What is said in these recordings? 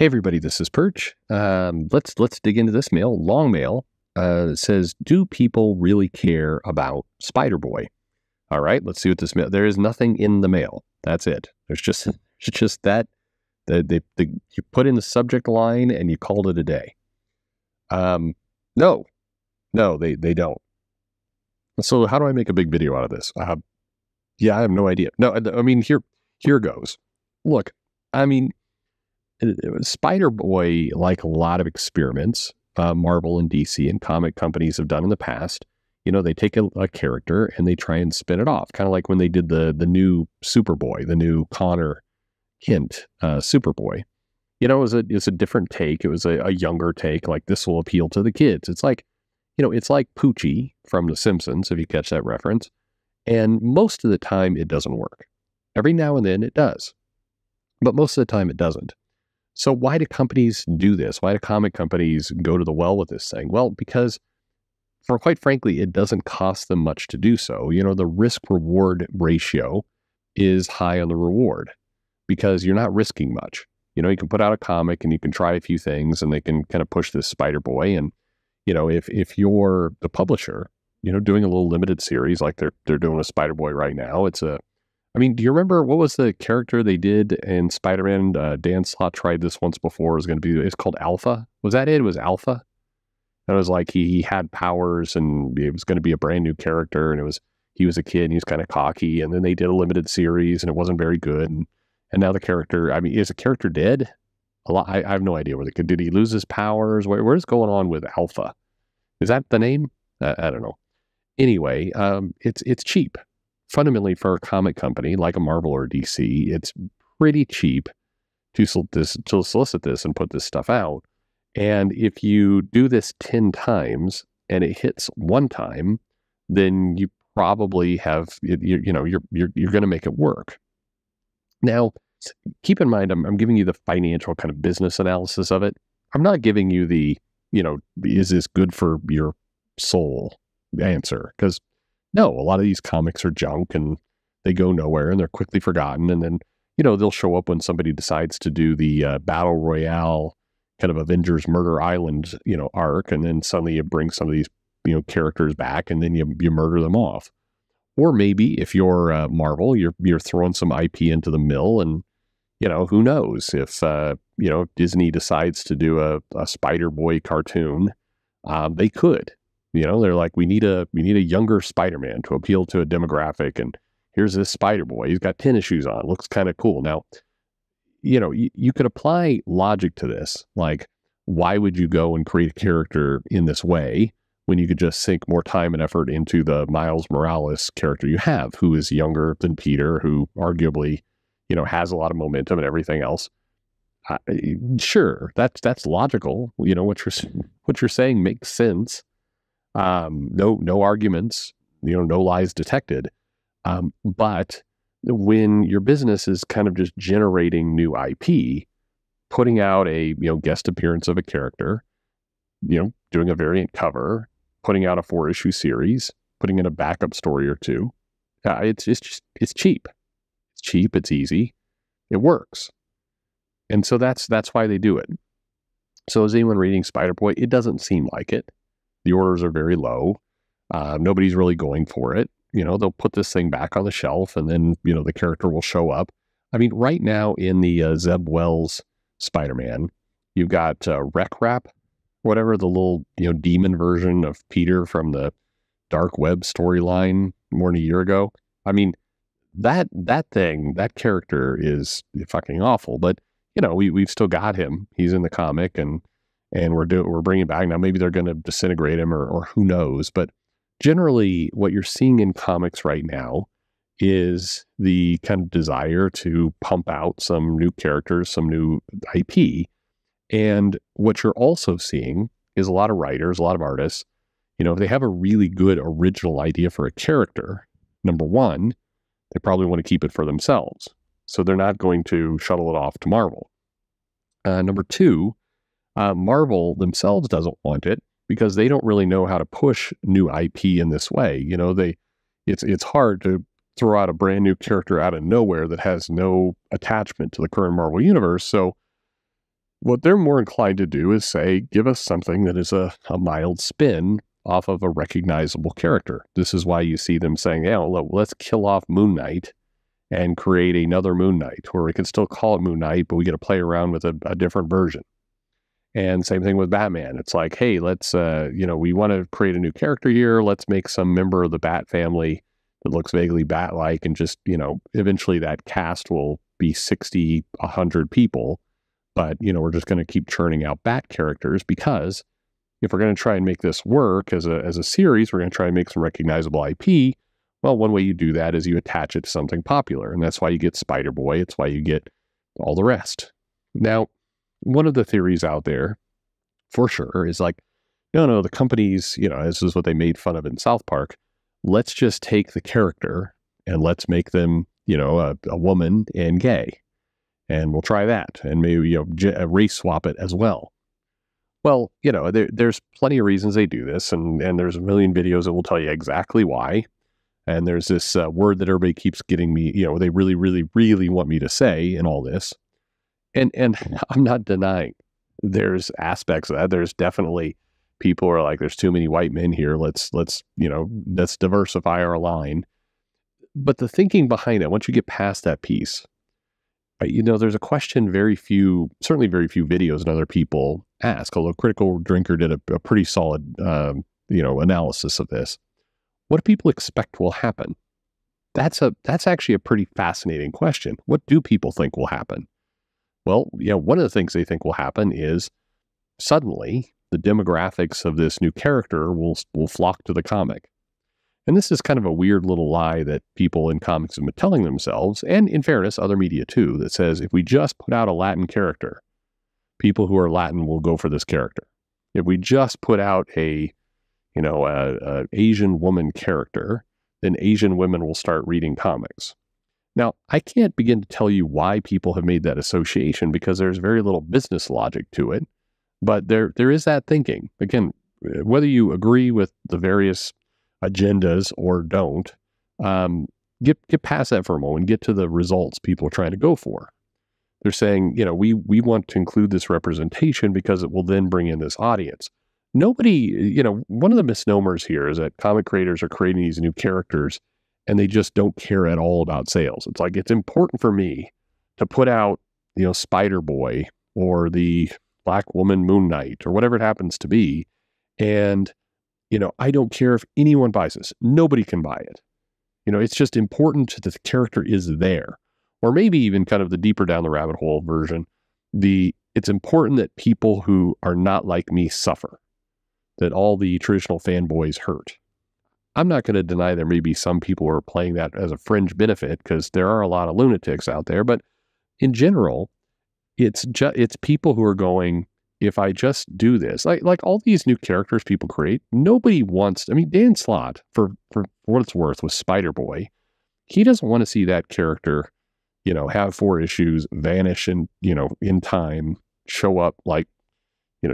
Hey everybody, this is Perch. Let's dig into this mail. Long mail says, "Do people really care about Spider-Boy?" All right, let's see what this mail. There is nothing in the mail. That's it. There's just it's just that you put in the subject line and you called it a day. No, they don't. So how do I make a big video out of this? Yeah, I have no idea. No, I mean here goes. Look, I mean. Spider-Boy, like a lot of experiments Marvel and DC and comic companies have done in the past, they take a character and they try and spin it off. Kind of like when they did the new Superboy, the new Connor Kent Superboy. It was a different take. It was a younger take. Like, this will appeal to the kids. It's like, it's like Poochie from The Simpsons, if you catch that reference. And most of the time it doesn't work. Every now and then it does. But most of the time it doesn't. So why do companies do this? Why do comic companies go to the well with this thing? Well, because, quite frankly, it doesn't cost them much to do so. The risk-reward ratio is high on the reward because you're not risking much. You can put out a comic and you can try a few things and they can kind of push this Spider-Boy. And, if you're the publisher, doing a little limited series like they're doing with Spider-Boy right now, do you remember what was the character they did in Spider-Man? Dan Slott tried this once before. It's called Alpha. Was that it? It was Alpha. And it was like he had powers and it was going to be a brand new character. And he was a kid and he was kind of cocky. And then they did a limited series and it wasn't very good. And now the character, is the character dead? I have no idea did he lose his powers? Where's going on with Alpha? Is that the name? I don't know. Anyway, it's cheap. Fundamentally, for a comic company like a Marvel or DC, it's pretty cheap to solicit this and put this stuff out. And if you do this 10 times and it hits one time, then you probably have you're going to make it work. Now, keep in mind, I'm giving you the financial kind of business analysis of it. I'm not giving you the is this good for your soul answer, because no, a lot of these comics are junk and they go nowhere and they're quickly forgotten. And then, they'll show up when somebody decides to do the Battle Royale kind of Avengers Murder Island, arc. And then suddenly you bring some of these, characters back and then you murder them off. Or maybe if you're Marvel, you're throwing some IP into the mill and, who knows if, Disney decides to do a Spider-Boy cartoon, they could. They're like, we need a younger Spider-Man to appeal to a demographic. And here's this Spider-Boy. He's got tennis shoes on. Looks kind of cool. Now, you could apply logic to this. Like, why would you go and create a character in this way when you could just sink more time and effort into the Miles Morales character you have, who is younger than Peter, who arguably, has a lot of momentum and everything else? Sure, that's logical. What you're saying makes sense. No arguments, no lies detected. But when your business is kind of just generating new IP, putting out a, guest appearance of a character, doing a variant cover, putting out a 4-issue series, putting in a backup story or two, it's cheap. It's cheap. It's easy. It works. And so that's why they do it. So is anyone reading Spider-Boy? It doesn't seem like it. The orders are very low. Nobody's really going for it. They'll put this thing back on the shelf and then, the character will show up. Right now in the Zeb Wells Spider-Man, you've got Wreck Rap, whatever, the little, demon version of Peter from the Dark Web storyline more than a year ago. That character is fucking awful, but, we've still got him. He's in the comic and we're bringing it back. Now, maybe they're going to disintegrate him or who knows. But generally, what you're seeing in comics right now is the kind of desire to pump out some new characters, some new IP. And what you're also seeing is a lot of writers, a lot of artists, if they have a really good original idea for a character, number one, they probably want to keep it for themselves. So they're not going to shuttle it off to Marvel. Number two, Marvel themselves doesn't want it because they don't really know how to push new IP in this way. It's hard to throw out a brand new character out of nowhere that has no attachment to the current Marvel universe. So What they're more inclined to do is say, give us something that is a mild spin off of a recognizable character. This is why you see them saying, yeah, let's kill off Moon Knight and create another Moon Knight, or we can still call it Moon Knight, but we get to play around with a different version. And same thing with Batman. It's like, hey, let's, we want to create a new character here. Let's make some member of the Bat family that looks vaguely Bat-like, and just, eventually that cast will be 60, 100 people. But, we're just going to keep churning out Bat characters, because if we're going to try and make this work as a series, we're going to try and make some recognizable IP. Well, one way you do that is you attach it to something popular. And that's why you get Spider-Boy. It's why you get all the rest. Now, one of the theories out there, for sure, is like, no, the companies, this is what they made fun of in South Park. Let's just take the character and let's make them, a woman and gay. And we'll try that. And maybe, race swap it as well. Well, there's plenty of reasons they do this. And there's a million videos that will tell you exactly why. And there's this word that everybody keeps getting me, they really, really, really want me to say in all this. And I'm not denying there's aspects of that. There's definitely people who are like, there's too many white men here. Let's diversify our line. But the thinking behind it, once you get past that piece, there's a question certainly very few videos and other people ask, although Critical Drinker did a pretty solid, analysis of this. What do people expect will happen? That's actually a pretty fascinating question. What do people think will happen? Well, one of the things they think will happen is suddenly the demographics of this new character will flock to the comic. And this is kind of a weird little lie that people in comics have been telling themselves, and in fairness, other media too, that says if we just put out a Latin character, people who are Latin will go for this character. If we just put out a Asian woman character, then Asian women will start reading comics. Now, I can't begin to tell you why people have made that association, because there's very little business logic to it. But there is that thinking. Again, whether you agree with the various agendas or don't, get past that for a moment, get to the results people are trying to go for. They're saying, we want to include this representation because it will then bring in this audience. Nobody, one of the misnomers here is that comic creators are creating these new characters and they just don't care at all about sales. It's like, it's important for me to put out, Spider-Boy or the Black Woman Moon Knight or whatever it happens to be. And, I don't care if anyone buys this. Nobody can buy it. It's just important that the character is there. Or maybe even kind of the deeper down the rabbit hole version, it's important that people who are not like me suffer, that all the traditional fanboys hurt. I'm not going to deny there may be some people who are playing that as a fringe benefit, because there are a lot of lunatics out there. But in general, it's people who are going, if I just do this, like all these new characters people create, nobody wants. I mean, Dan Slott, for what it's worth, with Spider-Boy, he doesn't want to see that character, have 4 issues, vanish in time, show up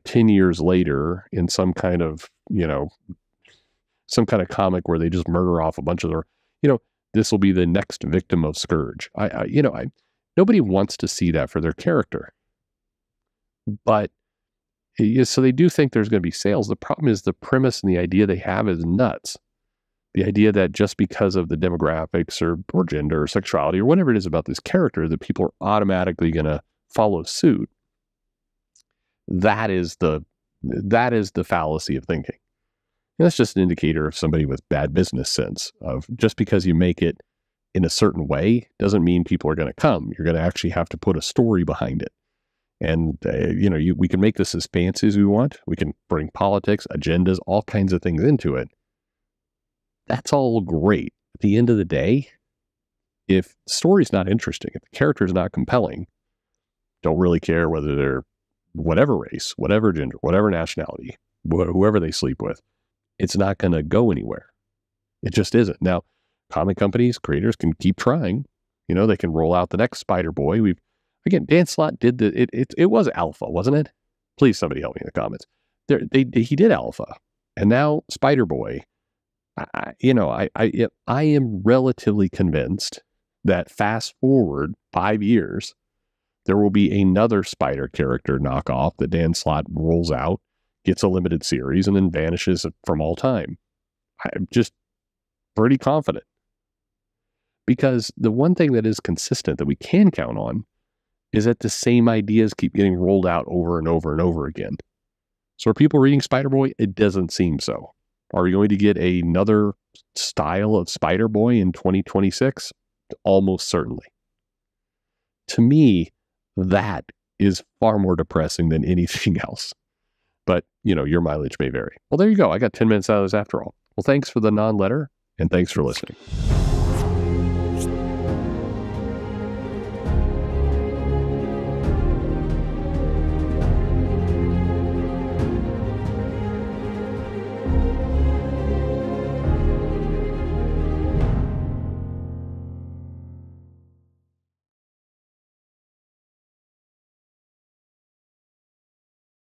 10 years later in some kind of comic where they just murder off a bunch of their, this will be the next victim of Scourge. Nobody wants to see that for their character. But so they do think there's going to be sales. The problem is the premise and the idea they have is nuts. The idea that just because of the demographics or gender or sexuality or whatever it is about this character, that people are automatically going to follow suit. That is the fallacy of thinking. And that's just an indicator of somebody with bad business sense. Of just because you make it in a certain way doesn't mean people are going to come. You're going to actually have to put a story behind it. And, we can make this as fancy as we want. We can bring politics, agendas, all kinds of things into it. That's all great. At the end of the day, if the story's not interesting, if the character's not compelling, don't really care whether they're whatever race, whatever gender, whatever nationality, whoever they sleep with, it's not going to go anywhere. It just isn't. Now, comic companies, creators can keep trying. They can roll out the next Spider-Boy. Dan Slott did it was Alpha, wasn't it? Please, somebody help me in the comments. He did Alpha, and now Spider-Boy. I am relatively convinced that fast forward 5 years, there will be another Spider character knockoff that Dan Slott rolls out, gets a limited series, and then vanishes from all time. I'm just pretty confident. Because the one thing that is consistent that we can count on is that the same ideas keep getting rolled out over and over and over again. So are people reading Spider-Boy? It doesn't seem so. Are we going to get another style of Spider-Boy in 2026? Almost certainly. To me, that is far more depressing than anything else. But, your mileage may vary. Well, there you go. I got 10 minutes out of this after all. Well, thanks for the non-letter, and thanks for listening.